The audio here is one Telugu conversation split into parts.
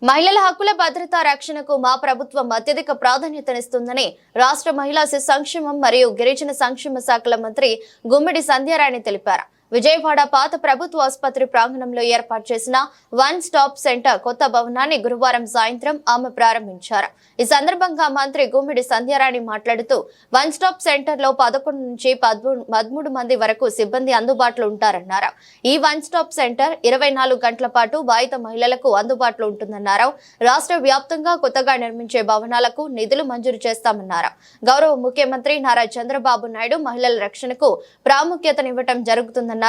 మహిళల హక్కుల భద్రత రక్షణకు మా ప్రభుత్వం అత్యధిక ప్రాధాన్యతనిస్తుందని రాష్ట్ర మహిళా శిశు సంక్షేమం మరియు గిరిజన సంక్షేమ శాఖల మంత్రి గుమ్మిడి సంధ్యారాణి తెలిపారు. విజయవాడ పాత ప్రభుత్వ ఆసుపత్రి ప్రాంగణంలో ఏర్పాటు చేసిన వన్ స్టాప్ సెంటర్ కొత్త భవనాన్ని గురువారం సాయంత్రం ఆమె ప్రారంభించారు. ఈ సందర్భంగా మంత్రి గుమ్మిడి సంధ్యారాణి మాట్లాడుతూ వన్ స్టాప్ సెంటర్ లో 11 నుంచి 13 మంది వరకు సిబ్బంది అందుబాటులో ఉంటారన్నారు. ఈ వన్ స్టాప్ సెంటర్ 24 గంటల పాటు బాధిత మహిళలకు అందుబాటులో ఉంటుందన్నారు. రాష్ట్ర వ్యాప్తంగా కొత్తగా నిర్మించే భవనాలకు నిధులు మంజూరు చేస్తామన్నారు. గౌరవ ముఖ్యమంత్రి నారా చంద్రబాబు నాయుడు మహిళల రక్షణకు ప్రాముఖ్యతనివ్వటం జరుగుతుందన్నారు.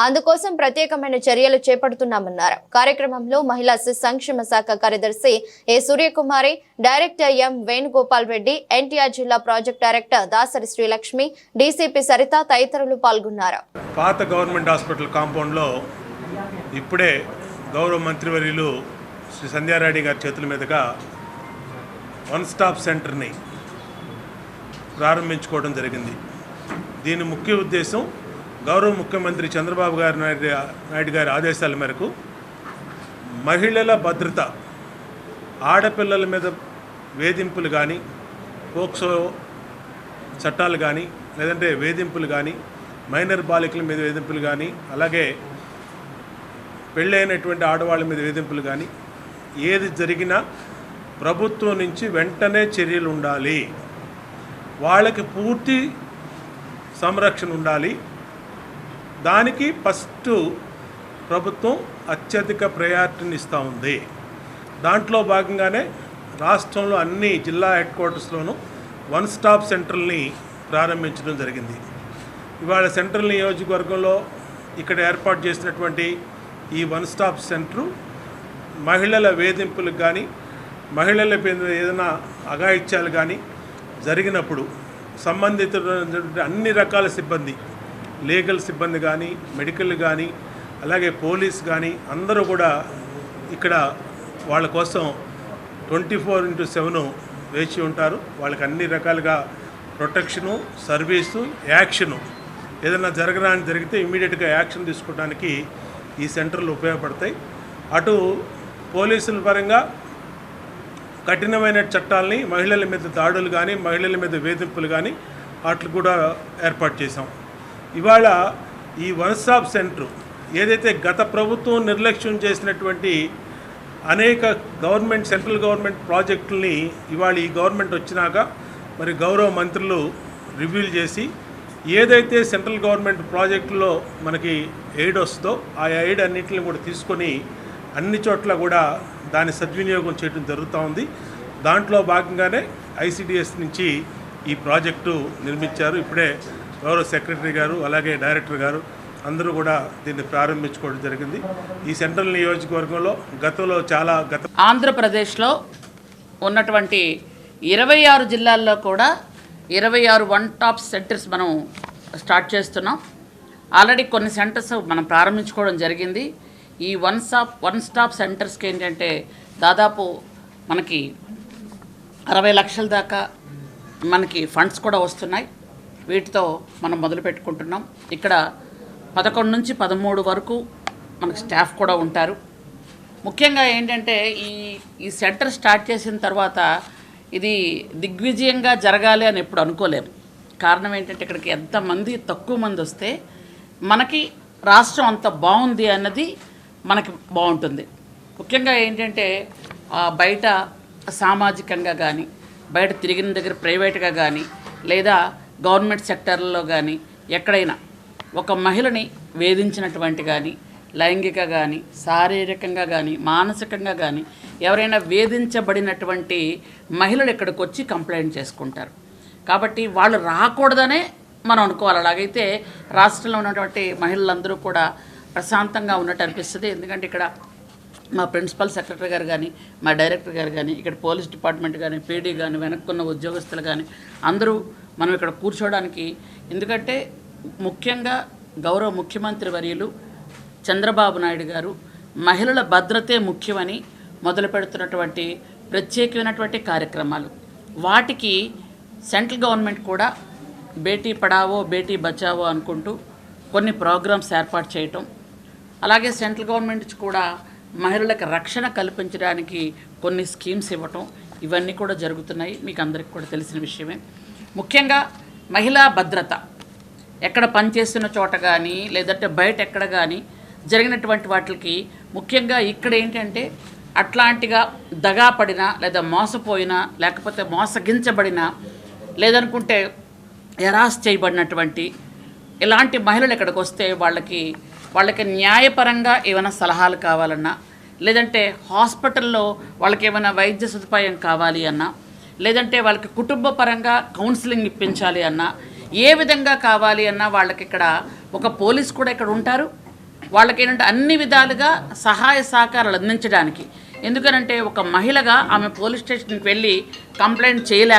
అందుకోసం ప్రత్యేకమైన చర్యలు చేపడుతున్నామన్నారు. కార్యక్రమంలో మహిళా శిశు సంక్షేమ శాఖ కార్యదర్శి ఏ సూర్యకుమారి, డైరెక్టర్ ఎం వేణుగోపాల్ రెడ్డి, ఎన్టీఆర్ జిల్లా project director Dasari Srilakshmi, DCP Saritha తదితరులు పాల్గొన్నారు. పాత గవర్నమెంట్ హాస్పిటల్ కాంపౌండ్ లో ఇప్పుడే గౌరవ మంత్రివర్యులు శ్రీ సంధ్యారాణి గారి చేతుల మీదుగా వన్ స్టాప్ సెంటర్ని ప్రారంభించుకోవడం జరిగింది. దీని ముఖ్య ఉద్దేశం గౌరవ ముఖ్యమంత్రి చంద్రబాబు నాయుడు గారి ఆదేశాల మేరకు మహిళల భద్రత, ఆడపిల్లల మీద వేధింపులు కానీ, పోక్సో చట్టాలు కానీ, లేదంటే వేధింపులు కానీ, మైనర్ బాలికల మీద వేధింపులు కానీ, అలాగే పెళ్ళైనటువంటి ఆడవాళ్ళ మీద వేధింపులు కానీ ఏది జరిగినా ప్రభుత్వం నుంచి వెంటనే చర్యలు ఉండాలి, వాళ్ళకి పూర్తి సంరక్షణ ఉండాలి. దానికి ఫస్ట్ ప్రభుత్వం అత్యధిక ప్రయారిటీని ఇస్తూ ఉంది. దాంట్లో భాగంగానే రాష్ట్రంలో అన్ని జిల్లా హెడ్ క్వార్టర్స్లోనూ వన్ స్టాప్ సెంటర్ని ప్రారంభించడం జరిగింది. ఇవాళ సెంట్రల్ నియోజకవర్గంలో ఇక్కడ ఏర్పాటు చేసినటువంటి ఈ వన్ స్టాప్ సెంటరు మహిళల వేధింపులకు కానీ, మహిళల ఏదైనా అఘాయిత్యాలు కానీ జరిగినప్పుడు సంబంధిత అన్ని రకాల సిబ్బంది, లీగల్ సిబ్బంది కానీ, మెడికల్ కానీ, అలాగే పోలీస్ కానీ అందరూ కూడా ఇక్కడ వాళ్ళ కోసం 24/7 వేచి ఉంటారు. వాళ్ళకి అన్ని రకాలుగా ప్రొటెక్షను, సర్వీసు, యాక్షను ఏదైనా జరిగితే ఇమ్మీడియట్గా యాక్షన్ తీసుకోవడానికి ఈ సెంటర్లు ఉపయోగపడతాయి. అటు పోలీసుల పరంగా కఠినమైన చట్టాలని, మహిళల మీద దాడులు కానీ, మహిళల మీద వేధింపులు కానీ వాటిని కూడా ఏర్పాటు చేశాం. ఇవాళ ఈ వన్ స్టాప్ సెంటర్ ఏదైతే గత ప్రభుత్వం నిర్లక్ష్యం చేసినటువంటి అనేక సెంట్రల్ గవర్నమెంట్ ప్రాజెక్టుల్ని ఇవాళ ఈ గవర్నమెంట్ వచ్చినాక మరి గౌరవ మంత్రులు రివ్యూలు చేసి ఏదైతే సెంట్రల్ గవర్నమెంట్ ప్రాజెక్టులో మనకి ఎయిడ్ వస్తుందో ఆ ఎయిడ్ అన్నింటిని కూడా తీసుకొని అన్ని చోట్ల కూడా దాని సద్వినియోగం చేయడం జరుగుతూ ఉంది. దాంట్లో భాగంగానే ఐసిడిఎస్ నుంచి ఈ ప్రాజెక్టు నిర్మించారు. ఇప్పుడే గౌరవ సెక్రటరీ గారు, అలాగే డైరెక్టర్ గారు అందరూ కూడా దీన్ని ప్రారంభించుకోవడం జరిగింది. ఈ సెంట్రల్ నియోజకవర్గంలో గతంలో ఆంధ్రప్రదేశ్లో ఉన్నటువంటి 26 జిల్లాల్లో కూడా 26 వన్ టాప్ సెంటర్స్ మనం స్టార్ట్ చేస్తున్నాం. ఆల్రెడీ కొన్ని సెంటర్స్ మనం ప్రారంభించుకోవడం జరిగింది. ఈ వన్ స్టాప్ సెంటర్స్కి ఏంటంటే దాదాపు మనకి 60 లక్షల దాకా మనకి ఫండ్స్ కూడా వస్తున్నాయి. వీటితో మనం మొదలు పెట్టుకుంటున్నాం. ఇక్కడ 11 నుంచి 13 వరకు మనకి స్టాఫ్ కూడా ఉంటారు. ముఖ్యంగా ఏంటంటే ఈ సెంటర్ స్టార్ట్ చేసిన తర్వాత ఇది దిగ్విజయంగా జరగాలి అని ఎప్పుడు అనుకోలేము. కారణం ఏంటంటే ఇక్కడికి ఎంతమంది తక్కువ మంది వస్తే మనకి రాష్ట్రం అంత బాగుంది అన్నది మనకి బాగుంటుంది. ముఖ్యంగా ఏంటంటే బయట సామాజికంగా కానీ, బయట తిరిగిన దగ్గర ప్రైవేట్గా కానీ, లేదా గవర్నమెంట్ సెక్టర్లలో కానీ ఎక్కడైనా ఒక మహిళని వేధించినటువంటి కానీ, లైంగిక కానీ, శారీరకంగా కానీ, మానసికంగా కానీ ఎవరైనా వేధించబడినటువంటి మహిళలు ఇక్కడికి వచ్చి కంప్లైంట్ చేసుకుంటారు. కాబట్టి వాళ్ళు రాకూడదనే మనం అనుకోవాలి. అలాగైతే రాష్ట్రంలో ఉన్నటువంటి మహిళలందరూ కూడా ప్రశాంతంగా ఉన్నట్టు అనిపిస్తుంది. ఎందుకంటే ఇక్కడ మా ప్రిన్సిపల్ సెక్రటరీ గారు కానీ, మా డైరెక్టర్ గారు కానీ, ఇక్కడ పోలీస్ డిపార్ట్మెంట్ కానీ, పీడీ కానీ, వెనక్కున్న ఉద్యోగస్తులు కానీ అందరూ మనం ఇక్కడ కూర్చోవడానికి, ఎందుకంటే ముఖ్యంగా గౌరవ ముఖ్యమంత్రి వర్యులు చంద్రబాబు నాయుడు గారు మహిళల భద్రతే ముఖ్యమని మొదలు పెడుతున్నటువంటి ప్రత్యేకమైనటువంటి కార్యక్రమాలు, వాటికి సెంట్రల్ గవర్నమెంట్ కూడా బేటీ పడావో బేటీ బచావో అనుకుంటూ కొన్ని ప్రోగ్రామ్స్ ఏర్పాటు చేయటం, అలాగే సెంట్రల్ గవర్నమెంట్ కూడా మహిళలకు రక్షణ కల్పించడానికి కొన్ని స్కీమ్స్ ఇవ్వటం ఇవన్నీ కూడా జరుగుతున్నాయి. మీకు అందరికీ కూడా తెలిసిన విషయమే. ముఖ్యంగా మహిళా భద్రత ఎక్కడ పనిచేస్తున్న చోట కానీ లేదంటే బయట ఎక్కడ కానీ జరిగినటువంటి వాటికి ముఖ్యంగా ఇక్కడ ఏంటంటే అట్లాంటిగా దగా పడినా లేదా మోసపోయినా లేకపోతే మోసగించబడినా లేదనుకుంటే ఎరాస్ చేయబడినటువంటి ఇలాంటి మహిళలు ఇక్కడికి వస్తే వాళ్ళకి న్యాయపరంగా ఏమైనా సలహాలు కావాలన్నా లేదంటే హాస్పిటల్లో వాళ్ళకి ఏమైనా వైద్య సదుపాయం కావాలి అన్నా లేదంటే వాళ్ళకి కుటుంబ పరంగా కౌన్సిలింగ్ ఇప్పించాలి అన్నా ఏ విధంగా కావాలి అన్నా వాళ్ళకి ఇక్కడ ఒక పోలీస్ కూడా ఇక్కడ ఉంటారు. వాళ్ళకి ఏంటంటే అన్ని విధాలుగా సహాయ సహకారాలు అందించడానికి. ఎందుకనంటే ఒక మహిళగా ఆమె పోలీస్ స్టేషన్కి వెళ్ళి కంప్లైంట్ చేయలేక